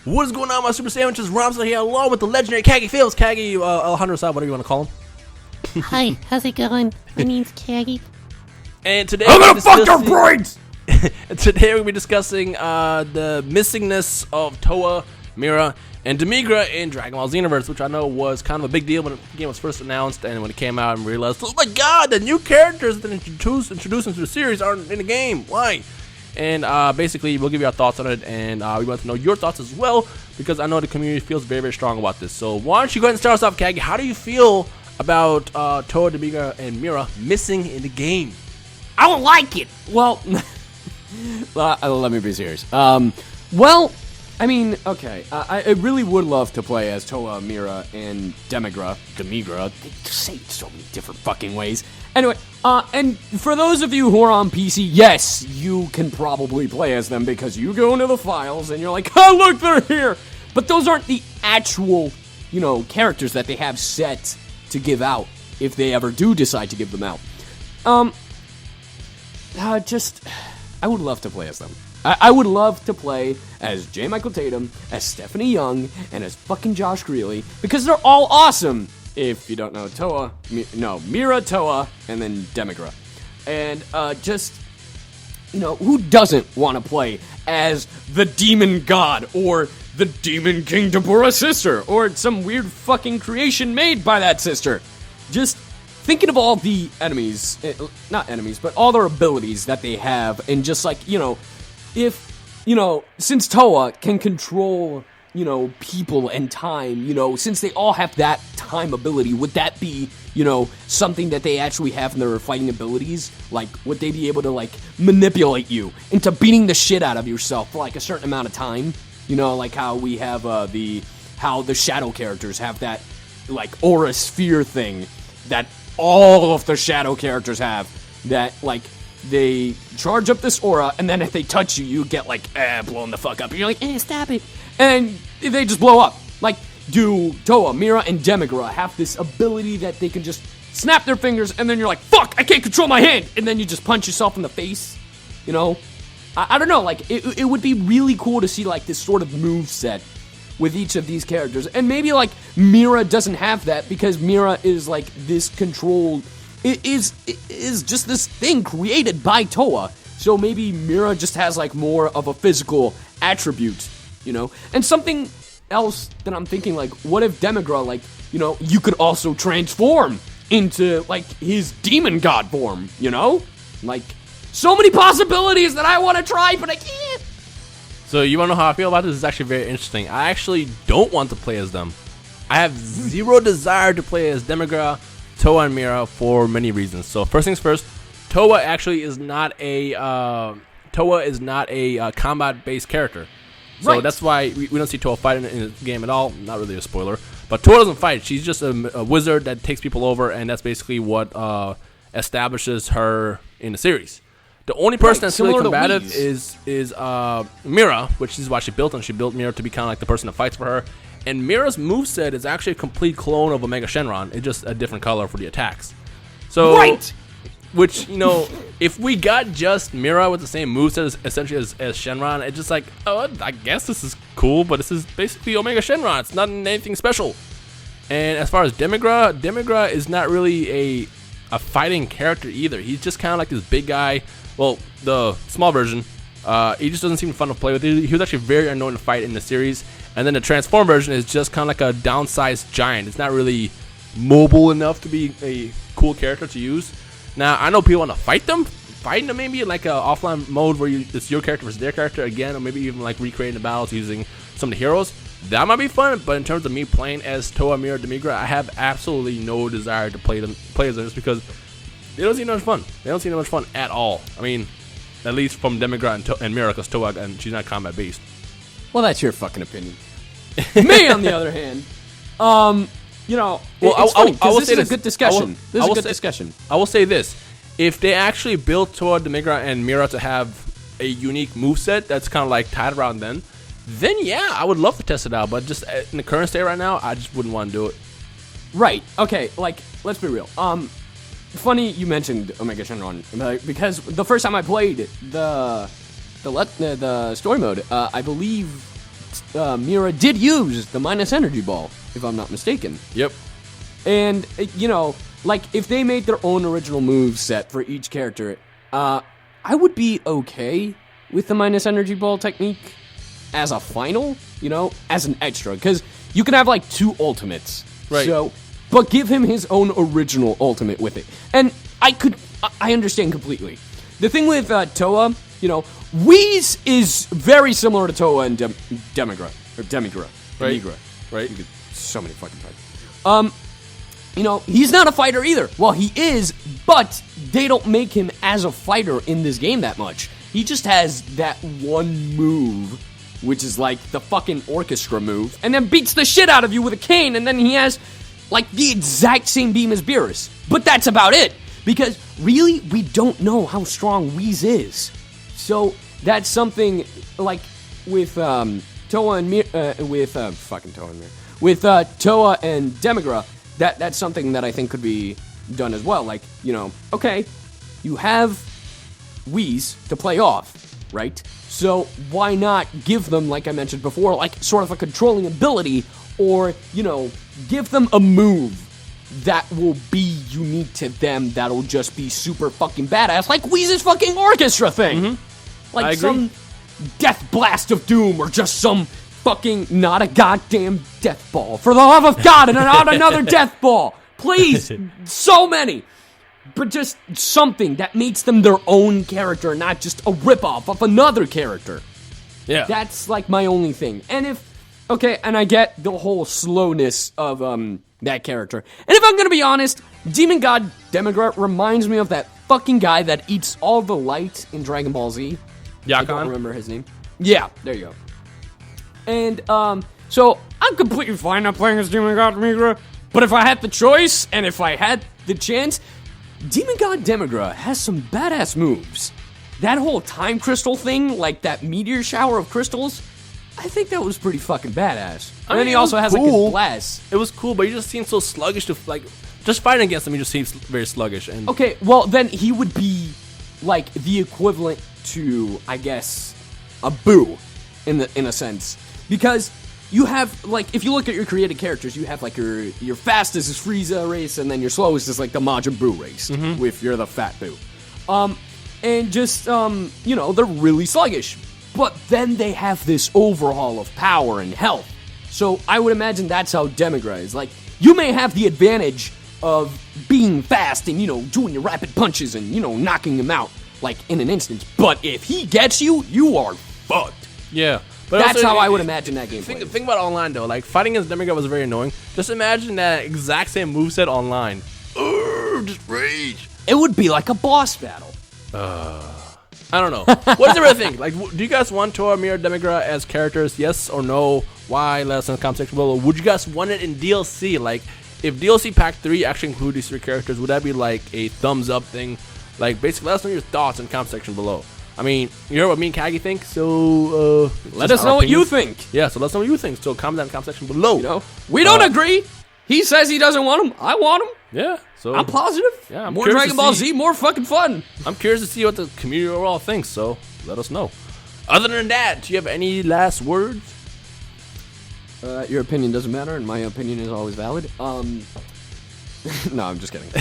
What is going on, my super sandwiches? Rhymestyle here, along with the legendary Kaggy Fails. Kaggy, Alejandro Saab, whatever you want to call him. Hi, how's it going? My name's Kaggy. And today I'm gonna fuck your brains! Today we'll be discussing the missingness of Towa, Mira, and Demigra in Dragon Ball Xenoverse, which I know was kind of a big deal when the game was first announced, and when it came out and realized, oh my god, the new characters that introduced into the series aren't in the game. Why? And basically, we'll give you our thoughts on it, and we want to know your thoughts as well, because I know the community feels very, very strong about this. So why don't you go ahead and start us off, Kaggy? How do you feel about Towa, Demigra, and Mira missing in the game? I don't like it. Well, let me be serious. Well, I mean, okay, I really would love to play as Towa, Mira, and Demigra. They say it so many different fucking ways. Anyway, and for those of you who are on PC, yes, you can probably play as them because you go into the files and you're like, oh, look, they're here. But those aren't the actual, characters that they have set to give out if they ever do decide to give them out. I would love to play as them. I would love to play as J. Michael Tatum, as Stephanie Young, and as fucking Josh Greeley, because they're all awesome. If you don't know Mira, Towa, and then Demigra. And who doesn't want to play as the Demon God, or the Demon King Dabura's sister, or some weird fucking creation made by that sister? Just thinking of all the enemies, not enemies, but all their abilities that they have, and just like, if, since Towa can control, people and time, since they all have that time ability, would that be, something that they actually have in their fighting abilities? Like, would they be able to, like, manipulate you into beating the shit out of yourself for, like, a certain amount of time? Like how we have, how the shadow characters have that, like, aura sphere thing that all of the shadow characters have, that, like, they charge up this aura, and then if they touch you, you get, like, blown the fuck up, and you're like, stop it, and they just blow up. Like, do Towa, Mira, and Demigra have this ability that they can just snap their fingers, and then you're like, fuck, I can't control my hand, and then you just punch yourself in the face, I don't know, like, it would be really cool to see, like, this sort of moveset with each of these characters, and maybe, like, Mira doesn't have that, because Mira is, like, this controlled, it is just this thing created by Towa, so maybe Mira just has, like, more of a physical attribute, and something else that I'm thinking, like, what if Demigra, like, you could also transform into, like, his demon god form, like, so many possibilities that I want to try, but I can't. So you want to know how I feel about this? This is actually very interesting. I actually don't want to play as them. I have zero desire to play as Demigra, Towa, and Mira for many reasons. So first things first, Towa actually is not a combat-based character. So right. That's why we don't see Towa fight in the game at all. Not really a spoiler. But Towa doesn't fight. She's just a wizard that takes people over, and that's basically what establishes her in the series. The only person that's really combative is Mira, which is why she built, and she built Mira to be kind of like the person that fights for her. And Mira's moveset is actually a complete clone of Omega Shenron. It's just a different color for the attacks. So, right. Which, if we got just Mira with the same moveset essentially as Shenron, it's just like, oh, I guess this is cool, but this is basically Omega Shenron. It's not anything special. And as far as Demigra is not really a fighting character either. He's just kind of like this big guy. Well, the small version, he just doesn't seem fun to play with. He was actually very annoying to fight in the series. And then the transform version is just kind of like a downsized giant. It's not really mobile enough to be a cool character to use. Now, I know people want to fighting them maybe in like an offline mode where it's your character versus their character again, or maybe even like recreating the battles using some of the heroes. That might be fun, but in terms of me playing as Towa, Mira, Demigra, I have absolutely no desire to play as them just because they don't seem that much fun. They don't seem that much fun at all. I mean, at least from Demigra and Mira, because Towa, and she's not combat based. Well, that's your fucking opinion. Me, on the other hand, it's funny, this is a good discussion. This is a good discussion. I will say this. If they actually built Towa, Demigra, and Mira to have a unique moveset that's kind of like tied around then yeah, I would love to test it out. But just in the current state right now, I just wouldn't want to do it. Right. Okay, like, let's be real. Funny you mentioned Omega Shenron, because the first time I played the story mode, I believe Mira did use the minus energy ball, if I'm not mistaken. Yep. And, you know, like, if they made their own original move set for each character, I would be okay with the minus energy ball technique as a final, you know, as an extra. Because you can have, like, 2 ultimates. Right. So, but give him his own original ultimate with it. And I understand completely. The thing with Towa, you know, Whis is very similar to Towa and Demigra. Or Demigra. Right. Demigra. Right. So many fucking types. You know, he's not a fighter either. Well, he is, but they don't make him as a fighter in this game that much. He just has that one move, which is like the fucking orchestra move, and then beats the shit out of you with a cane, and then he has like the exact same beam as Beerus. But that's about it, because really, we don't know how strong Whis is. So that's something like with Towa and Mira, with Towa and Demigra. That's something that I think could be done as well. Like, you know, okay, you have Whis to play off, right? So why not give them, like I mentioned before, like sort of a controlling ability, or, you know, give them a move that will be unique to them, that'll just be super fucking badass, like Whis' fucking orchestra thing. Mm-hmm. Like some death blast of doom, or just some fucking not a goddamn death ball. For the love of God, and not another death ball. Please. So many. But just something that makes them their own character, not just a ripoff of another character. Yeah. That's like my only thing. And and I get the whole slowness of that character. And if I'm gonna be honest, Demon God Demigra reminds me of that fucking guy that eats all the light in Dragon Ball Z. I don't remember his name. Yeah, there you go. And, so, I'm completely fine not playing as Demon God Demigra, but if I had the choice, and if I had the chance, Demon God Demigra has some badass moves. That whole time crystal thing, like that meteor shower of crystals, I think that was pretty fucking badass. And then he also has, like, his blast. It was cool, but he just seems so sluggish to, like, just fighting against him, he just seems very sluggish. And okay, well, then he would be, like, the equivalent to, I guess, a Boo, in a sense. Because you have, like, if you look at your created characters, you have, like, your fastest is Frieza race, and then your slowest is, like, the Majin Buu race, if you're the Fat Buu. And just, you know, they're really sluggish. But then they have this overhaul of power and health. So I would imagine that's how Demigra is. Like, you may have the advantage of being fast and, you know, doing your rapid punches and, you know, knocking him out, like, in an instant. But if he gets you, you are fucked. Yeah. But that's also, how I would imagine that game. Think about online though. Like fighting against Demigra was very annoying. Just imagine that exact same moveset online. Just rage. It would be like a boss battle. I don't know. What do you think? Like, do you guys want Towa, Mira, Demigra as characters? Yes or no? Why? Let us know in the comment section below. Would you guys want it in DLC? Like, if DLC Pack 3 actually include these 3 characters, would that be like a thumbs up thing? Like, basically, let us know your thoughts in the comment section below. I mean, you heard what me and Kaggy think, so let us know what you think. Yeah, so let us know what you think. So comment down in the comment section below. You know, we don't agree. He says he doesn't want them. I want them. Yeah, so I'm positive. Yeah, I'm more Dragon Ball Z, more fucking fun. I'm curious to see what the community overall thinks. So let us know. Other than that, do you have any last words? Your opinion doesn't matter, and my opinion is always valid. No, I'm just kidding.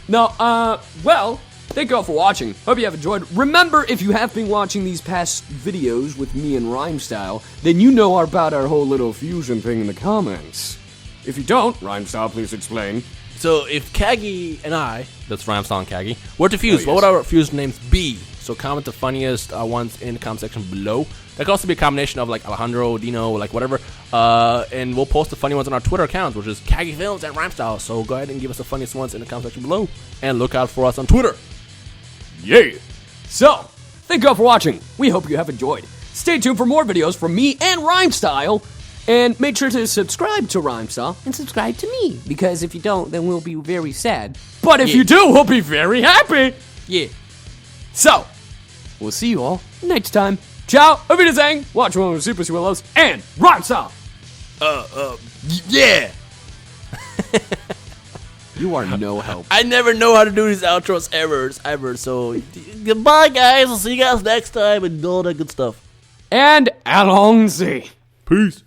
No, well, thank you all for watching. Hope you have enjoyed. Remember, if you have been watching these past videos with me and Rhymestyle, then you know about our whole little fusion thing in the comments. If you don't, Rhymestyle, please explain. So, if Kaggy and I, that's Rhymestyle and Kaggy, were to fuse, what would our fusion names be? So comment the funniest ones in the comment section below. That could also be a combination of like Alejandro, Dino, like whatever. And we'll post the funny ones on our Twitter accounts, which is Kaggy Films and Rhymestyle. So go ahead and give us the funniest ones in the comment section below. And look out for us on Twitter. Yeah. So, thank you all for watching. We hope you have enjoyed. Stay tuned for more videos from me and Rhymestyle. And make sure to subscribe to Rhymestyle and subscribe to me. Because if you don't, then we'll be very sad. But if you do, we'll be very happy. Yeah. So, we'll see you all next time. Ciao, auf Wiedersehen, watch one of the Super Willows, and Rhymestyle. Yeah. You are no help. I never know how to do these outros ever. So, goodbye, guys. I'll see you guys next time and all that good stuff. and allons-y. Peace.